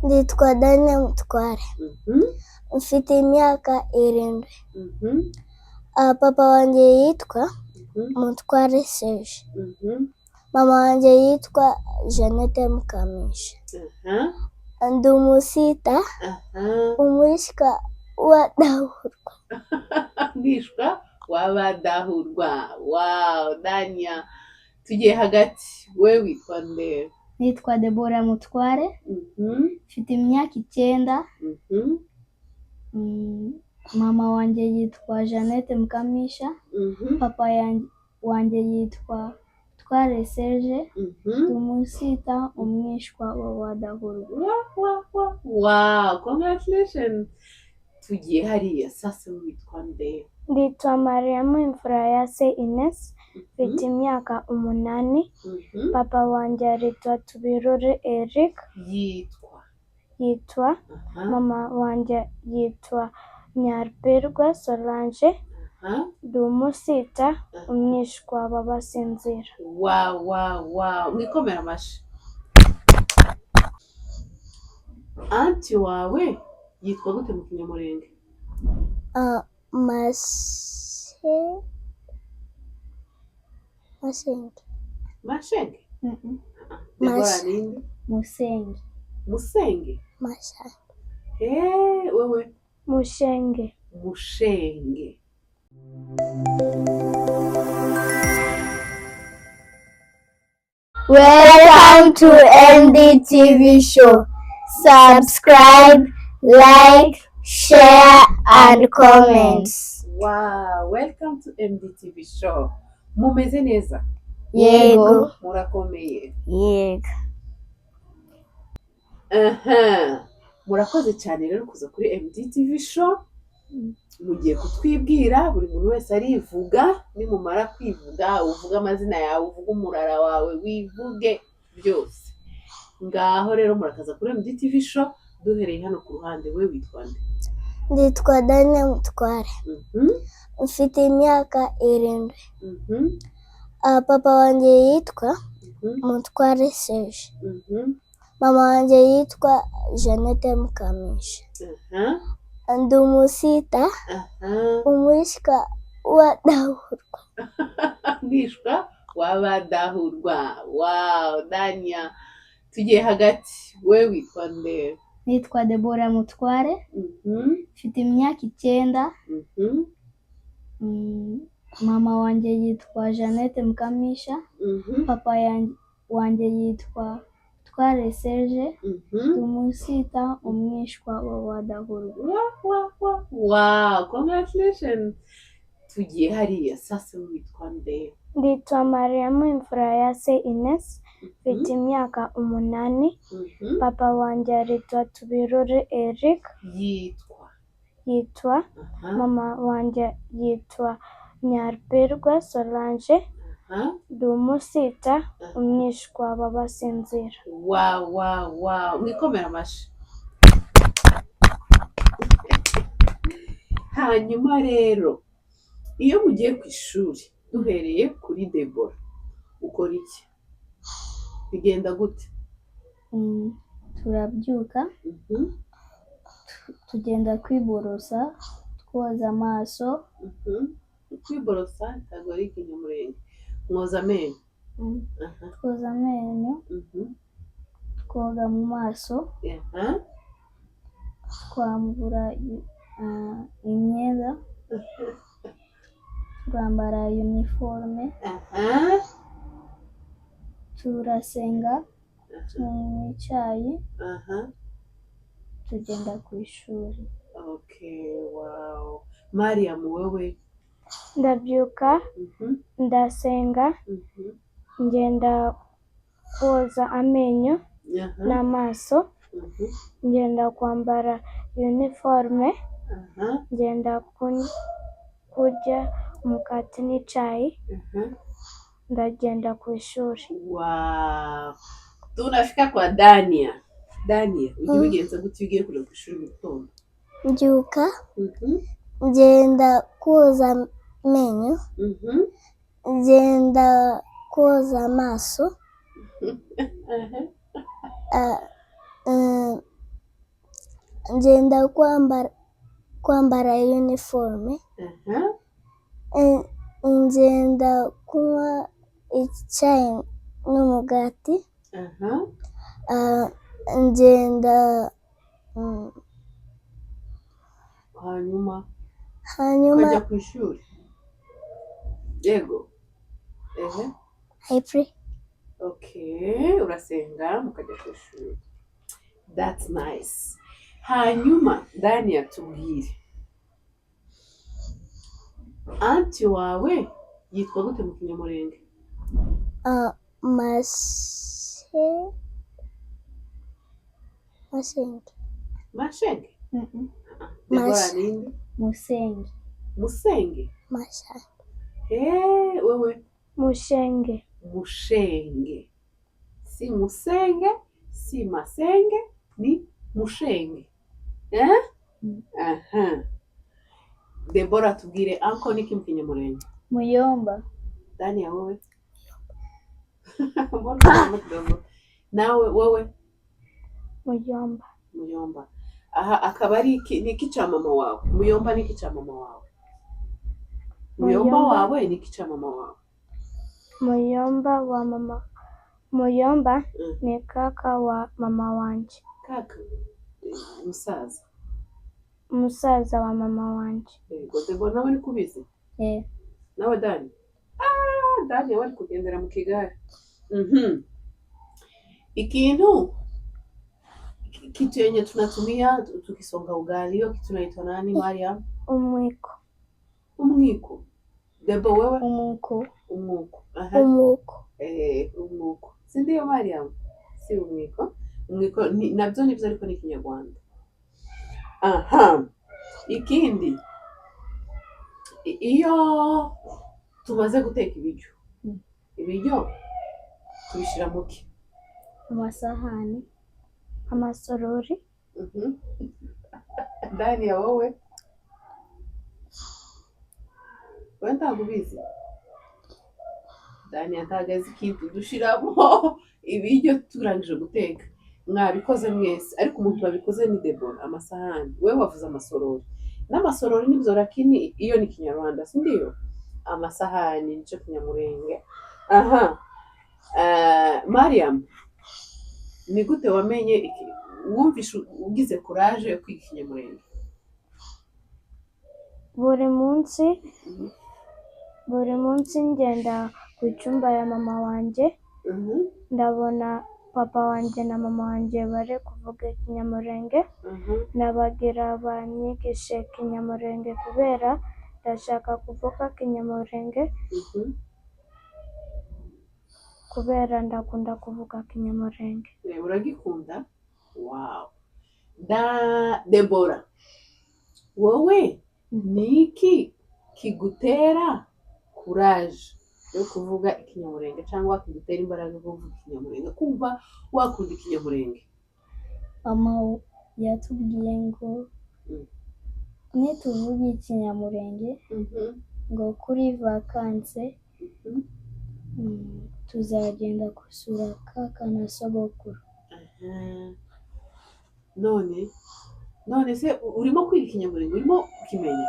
Nditwa Daniel Mutware. Mfite imyaka 7. Papa wanjye yitwa Mutware Serge. Mama wanjye yitwa Jeannette Mukamisha. Ndi umusita umwishwa wadahurwa. Mwishwa wabadahurwa. Wow, Dania. Tugiye hagati. We witwa nde? Nitwa Debora Mutware. Mfite imyaka 9. Mama wanjye yitwa Jeannette Mukamisha. Papa wanjye yitwa Twigane Serge. Umusita umwishwa wabadahurwa. Wow, congratulations. Tugiye hariya sasa witwa nde? Nditwa Mariamu imfura ya se Ines. Mfite imyaka 8. Papa wanjye yitwa Tubirore Eric. Yitwa. Mama wanjye yitwa Nyarberwa Solange. Ndi umusita umwishwa babasinzira. Wow. Mwikomera amashi. Anti wawe yitwa gute mu Kinyamulenge? Mashenge. Debora ninde? Musenge. Mashenge. Wewe? Mushenge. Welcome to MDTV show. Subscribe, like, share and comments. Wow, welcome to MDTV show. Mumeze neza? Yego. Murakomeye? Yego. Murakoze cyane rero kuza kuri MDTV show. Mugiye kutwibwira, buri muntu wese arivuga, nimumara kwivuga uvuga amazina yawe, uvuga umurara wawe, wivuge byose. Ngaho rero murakaza kuri MDTV show, duhereye hano ku ruhande. We witwa nde? Nditwa Daniel Mutware. Mfite imyaka 7. Papa wanjye yitwa Mutware Serge. Mama wanjye yitwa Jeannette Mukamisha. Ndi umusita umwishwa wadahurwa. Mwishwa wabadahurwa. Wow, Dania. Tugiye hagati. We witwa nde? Nitwa Debora Mutware. Mfite imyaka 9. Mama wanjye yitwa Jeannette Mukamisha. Papa wanjye yitwa Twigane Serge. Umusita umwishwa wabadahurwa. Wow, congratulations. Tugiye hariya sasa witwa nde? Nditwa Mariamu imfura ya se Ines. Mfite imyaka 8. Papa wanjye yitwa Tubirore Eric. Yitwa. Mama wanjye yitwa Nyarberwa Solange. Ndi umusita umwishwa babasinzira. Wow. Mwikomera amashi. Hanyuma rero, iyo mugiye ku ishuri, duhereye kuri Debora, ukora iki? Bigenda gute? Turabyuka. Tugenda kwiborosa, twoza amaso. Kwiborosa ntabwo ari Ikinyamulenge. Mwoza amenyo. Twoza amenyo. Twoga mu maso. Twambura imyenda. Twambara uniforme. Turasenga. Tunywa icyayi. Tugenda ku ishuri. Okay, wow. Mariam wewe? Ndabyuka. Ndasenga. Ngenda koza amenyo n'amaso. Ngenda kwambara uniforme. Ngenda kurya umukati n'icyayi. Ndagenda ku ishuri. Wow. Tunafika kwa Dania. Ujye ubigenza gute ugiye kujya ku ishuri mu gitondo? Mbyuka. Ngenda koza amenyo. Ngenda koza amaso. ngenda kwambara uniforme. Ngenda kunywa icyayi n'umugati. Ngenda hanyuma hanyuma ukajya ku ishuri. Yego. I pray. Okay, urasenga mukajya ku ishuri. That's nice. Hanyuma Dani yatubwire, anti wawe yitwa gute mu Kinyamulenge? Masenge. Mashenge? Debora ninde? Musenge. Musenge? Mashenge. Wewe? Mushenge. Mushenge. Si Musenge, si Masenge, ni Mushenge. Debora tubwire anko niki mu Kinyamulenge? Muyomba. Dani wowe? Nawe wowe? Muyomba. Muyomba. Aha akaba ari niki cha mama wawe? Muyomba niki cha mama wawe? Muyomba wawe niki cha mama wawe? Muyomba wa mama. Muyomba ni kaka wa mama wanje. Kaka? Musaza? Musaza wa mama wanje. Yego, Debora nawe ni kubizi? Nawe Dani? Dani wari kugendera mu kigare. Ikintu kitu yenye tunatumia tukisonga ugali, hiyo kitu inaitwa nani Mariam? Umwiko. Umwiko. Debo wewe? Umwiko. Umwiko. Umwuko. Umwiko. Si ndio Mariam? Si umwiko. Umwiko nabyo nibyo ariko ni Kinyarwanda. Ikindi, iyo tumaze guteka ibiryo tubishyira mu ki? Amasahani. Amasorori. Dani ya wowe? Wewe ntabwo ubizi? Dani atagaze ikintu dushiramo ibiryo turangije guteka. Mwabikoze mwese, ariko umuntu wabikoze ni Debora. Amasahani, wewe wavuze amasorori. N'amasorori nibyo lakini iyo ni Kinyarwanda, si ndio? Amasahani nico Kinyamulenge. Mariam, ni gute wamenye wumvishe ugize courage yo kwiga Ikinyamulenge? Buri munsi ngenda ku cyumba ya mama wanje, ndabona papa wanje na mama wanje bari kuvuga Ikinyamulenge, nabagira banyigishe Ikinyamulenge kubera ndashaka kuvuga Ikinyamulenge, kubera ndakunda kuvuga Ikinyamulenge. Uragikunda? Wow. Debora, wowe niki kigutera courage yo kuvuga Ikinyamulenge cyangwa kigutera imbaraga zo kuvuga Ikinyamulenge, kumva wakunda Ikinyamulenge? Mama yatubwiye ngo nituvuga Ikinyamulenge ngo kuri vakanse tuzagenda gusura kaka na sogokuru. None se urimo kwiga Ikinyamulenge, urimo kukimenya?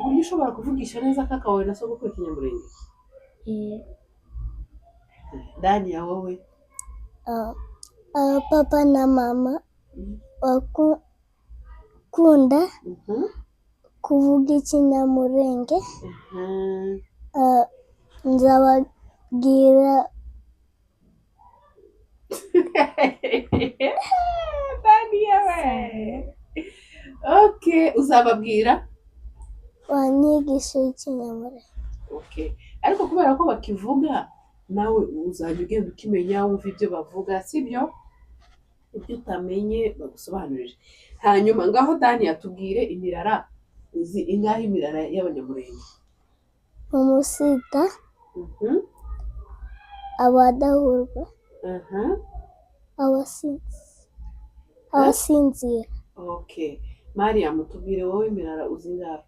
Uburyo ushobora kuvugisha neza kaka wawe na sogokuru Ikinyamulenge? Dani ya wowe? Papa na mama wakunda kuvuga Ikinyamulenge. Nzababwira Dani yawe. Okay, uzababwira? Wanyigisha Ikinyamulenge. Okay. Ariko kubera ko bakivuga nawe uzajya ugenda ukimenya, wumva ibyo bavuga, sibyo? Ibyo utamenye bagusobanurire. Hanyuma ngaho Dani yatubwire imirara, uzi ingahe imirara y'Abanyamulenge? Umusita, abadahurwa, abasinzira. Okay. Mariam, tubwire wowe imirara uzi ingahe?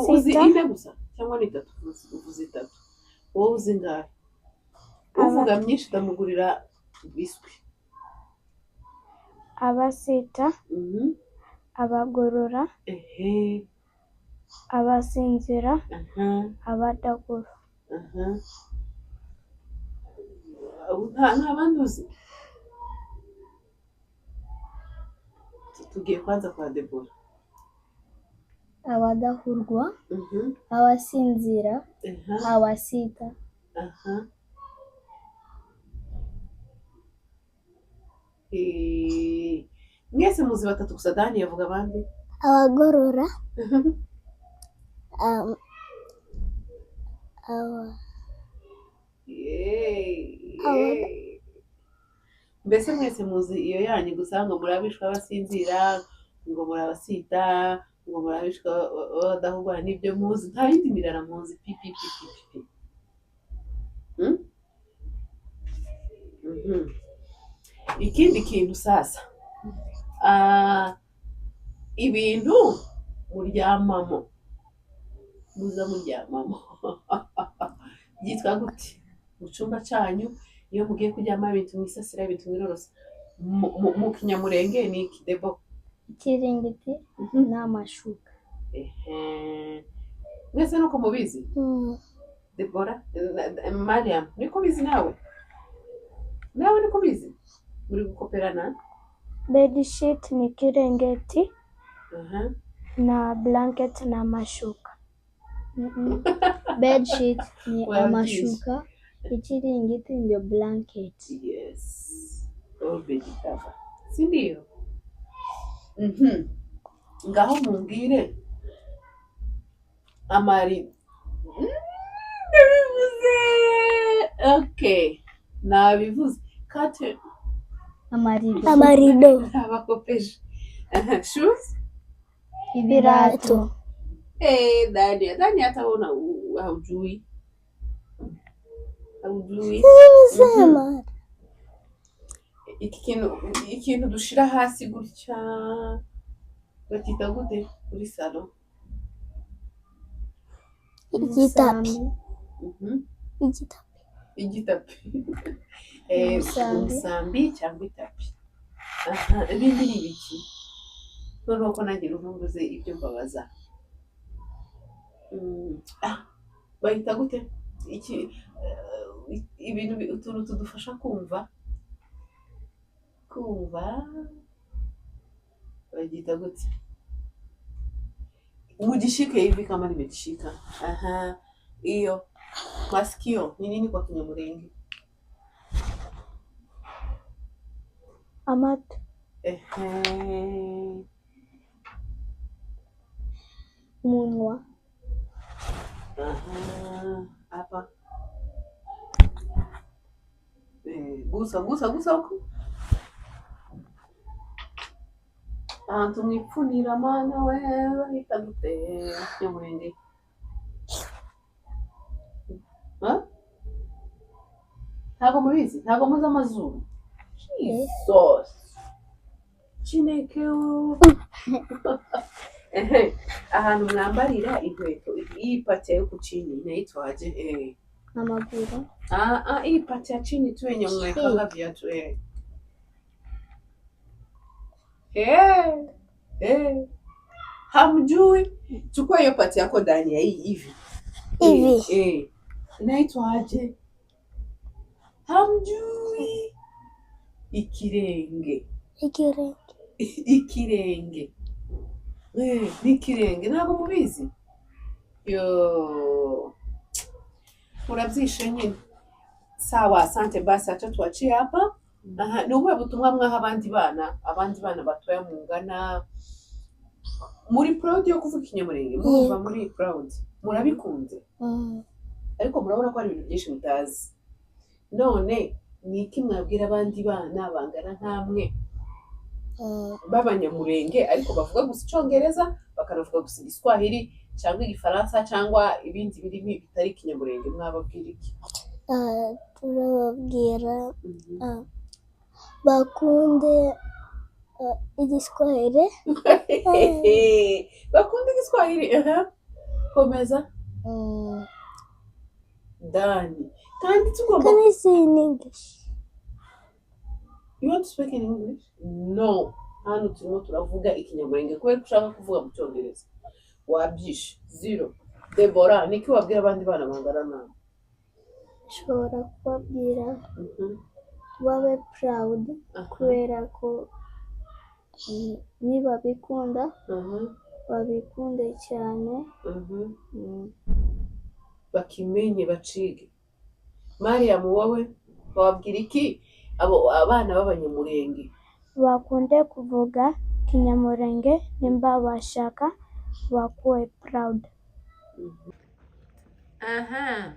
Uzi ine gusa cyangwa ni itatu? Uvuze itatu. Wowe uzi ingahe? Uvuga myinshi ndamugurira biswi. abasita, abagorora, abasinzira, abadahura. nta bandi uzi? Tugiye kwanza kwa Debora. Abadahurwa, abasinzira, abasita. Mwese muzi batatu gusa, Dani yavuga abandi? abagorora, mbese mwese muzi iyo yanyu gusa ngo murabishwa basinzira, ngo murabasita, ngo murabishwa badahugwa, nibyo muzi, nta yindi mirara muzi. Pipi. Ikindi kintu sasa, ibintu muryamamo, muza muryamamo byitwa gute mu cyumba cyanyu iyo mugiye kuryama? Ibintu mwisasira, ibintu mwirorosa mu Kinyamulenge ni iki Debo? Ikiringiti n'amashuka. Mwese nuko mubizi? Debora, Mariam, niko bizi nawe? Nawe niko bizi? Muri gukoperana? Bedsheet ni kirengeti na blanket na mashuka. Bedsheet ni amashuka, ikiringiti ndio blanket. Yes. Bed cover. Si ndio? Ngaho mumbwire amarido. Nabivuze. Okay. Nabivuze. Kate. amarido, Abakopeje. Shoes? Ibirato. Dani ataona haujui. sema Ikintu dushira hasi gutya bakita gute kuri salo? igitapi, Igitapi. Umusambi cyangwa itapi. Ibindi ni ibiki? Noneho ko nagira uvumbuze ibyo mbabaza. Bahita gute? Ibintu utuntu tudufasha kumva bagita gute? Mujishike hivi kama nimejishika. Hiyo masikio ni nini kwa Kinyamulenge? Amatu. Umunwa. Hapa. Gusa huko. Tumwipfunira mana wewe hitagute Kinyamulenge. Ntago mubizi? Ntago muzi amazuru? Jesus. Chinekeo. Ahantu mwambarira inkweto ipate yo kuchini inaitwaje? Amaguru. Ipate ya chini tu yenye mweka viatu. Hamjui? Chukua hiyo pati yako ndani ya hivi. Inaitwaje? Hamjui? Ikirenge. Ni ikirenge. Ntabwo mubizi? Murabyishe nyine. Sawa, asante basi, acha tuachie hapa. Ni ubuhe butumwa mwaha abandi bana batoya mungana? Muri proud yo kuvuga Ikinyamulenge? Murumva muri proud? Murabikunze? Ariko murabona ko hari ibintu byinshi mutazi. None ni iki mwabwira abandi bana bangana nkamwe b'Abanyamulenge ariko bavuga gusa Icyongereza, bakanavuga gusa Igiswahili cyangwa Igifaransa cyangwa ibindi birimi bitari Ikinyamulenge? Mwababwira iki? turababwira bakunde Igiswahili. Bakunde Igiswahili. Komeza. Dani, kandi tugomba. Can I say in English? You want to speak in English? No. hano turimo turavuga ikinyamurenge kubera ko ushaka kuvuga mu cyongereza wabyishe 0. Debora niki wabwira abandi bana bangana nawe? nshobora kubabwira babe proud kubera ko nibabikunda babikunde cyane bakimenye bacige. Mariam wowe wabwira iki abo abana b'abanyamurenge? bakunde kuvuga Ikinyamulenge nimba bashaka bakuwe proud. Aha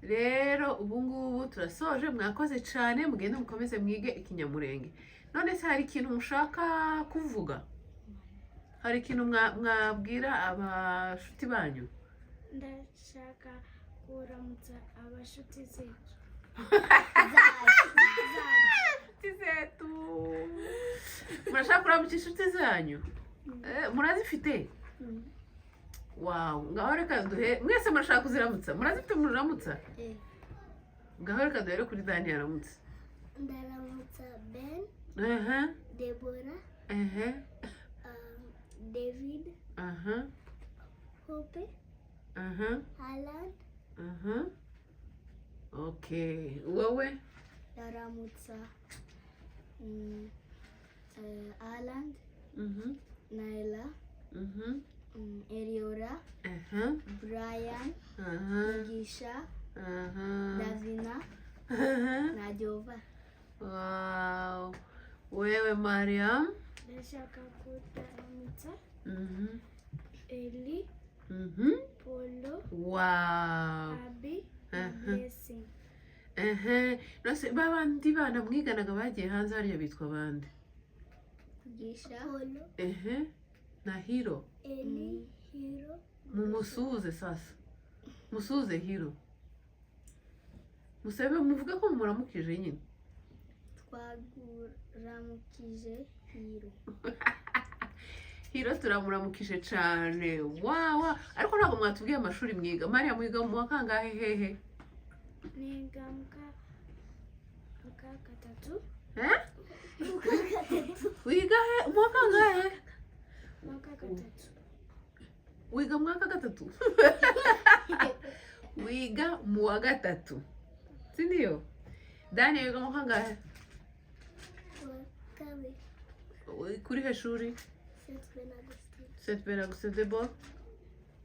rero ubu ngubu turasoje, mwakoze cyane, mugende mukomeze mwige Ikinyamulenge. None se hari ikintu mushaka kuvuga? Hari ikintu mwabwira abashuti banyu? Ndashaka kuramutsa abashuti zetu. Zetu. Murashaka kuramutsa inshuti zanyu? Murazifite? Wow, ngaho reka duhe mwese murashaka kuziramutsa. Murazifite muramutsa? Ngaho reka duhere kuri Dani yaramutse. ndaramutsa Ben, Aha. Deborah, Aha. David, Aha. Hope, Aha. Alan, Aha. Okay. Wowe? ndaramutsa Alan, Naila, Eliora, Brian, Mugisha, Davina, na Jova. Wow. Wewe Mariam? Ndashaka kuramutsa Eli, Polo, Wow. Abi, na Blessing. Nose babandi bana mwiganaga bagiye hanze hariya bitwa bande? Mugisha, Na Hiro. Eli, Hiro, Mumusuze sasa. Musuze Hiro. Musebe muvuge ko muramukije nyine. twaguramukije Hiro. Hiro turamuramukije cyane. Wow. Ariko ntabwo mwatubwiye amashuri mwiga. Mariya mwiga mu wa kangahe hehe? Niga muka gatatu. Wiga he mu wa kangahe? Muka gatatu. Wiga mu wa gatatu. Wiga mu wa gatatu. Sindio? Dani wiga mu kangahe? Kabiri. Kuri he shuri? Saint Benagustin de Bo?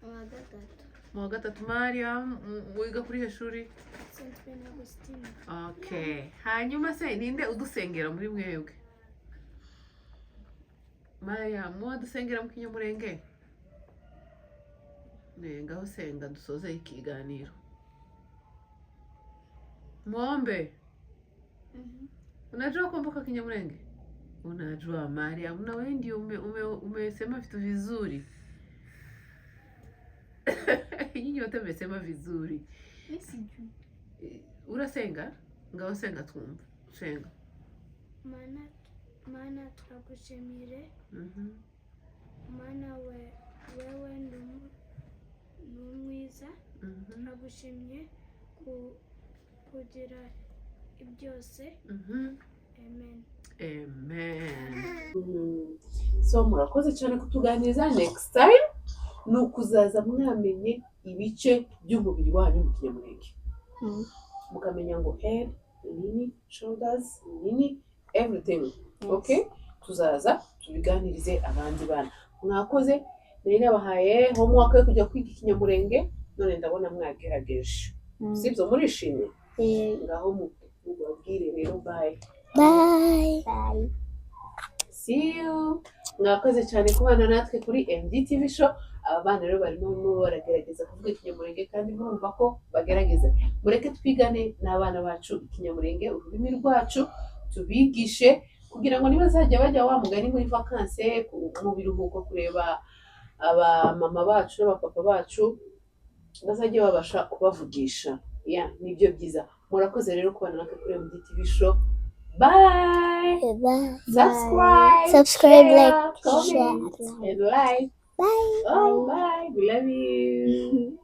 Mu gatatu. Mu wa gatatu. Mariam wiga kuri he shuri? Saint Benagustin. Okay. Hanyuma se ninde udusengera muri mwebwe? Mariam mu dusengera mu Kinyamulenge? Ngaho senga dusoze ikiganiro. Mwombe. Unajua kuomba Kinyamulenge? Unajua Mariam, na wewe ndio umesema vitu vizuri. Nyinyi wote mmesema vizuri. Sijui. Urasenga? Ngaho senga twumva. Senga. Mana turagushimire. Mana wewe ni mwiza. Turagushimye kugira ibyose. Amen. So murakoze cyane kutuganiriza. Next time ni ukuzaza mwamenye ibice by'umubiri wanyu mu Kinyamulenge. Mukamenya ngo head, nini, shoulders, nini, everything. Okay? Tuzaza tubiganirize abandi bana. Mwakoze nari nabahaye homework yo kujya kwiga Ikinyamulenge, none ndabona mwagerageje. Sibyo murishimye? Ngaho mubabwire rero bye. Bye. See you. Mwakoze cyane kubana natwe kuri MDTV show. Aba bana rero barimo baragerageza kuvuga Ikinyamulenge kandi murumva ko bagerageza. Mureke twigane n'abana bacu Ikinyamulenge, ururimi rwacu, tubigishe kugira ngo nibazajya bajya wa mugani muri vacances mu biruhuko kureba aba mama bacu n'abapapa bacu bazajya babasha kubavugisha. Nibyo byiza. Murakoze rero kubana natwe kuri MDTV show. Bye. Bye. Subscribe, Subscribe, share, like, comment, share. and like. Bye. Oh, bye. We love you.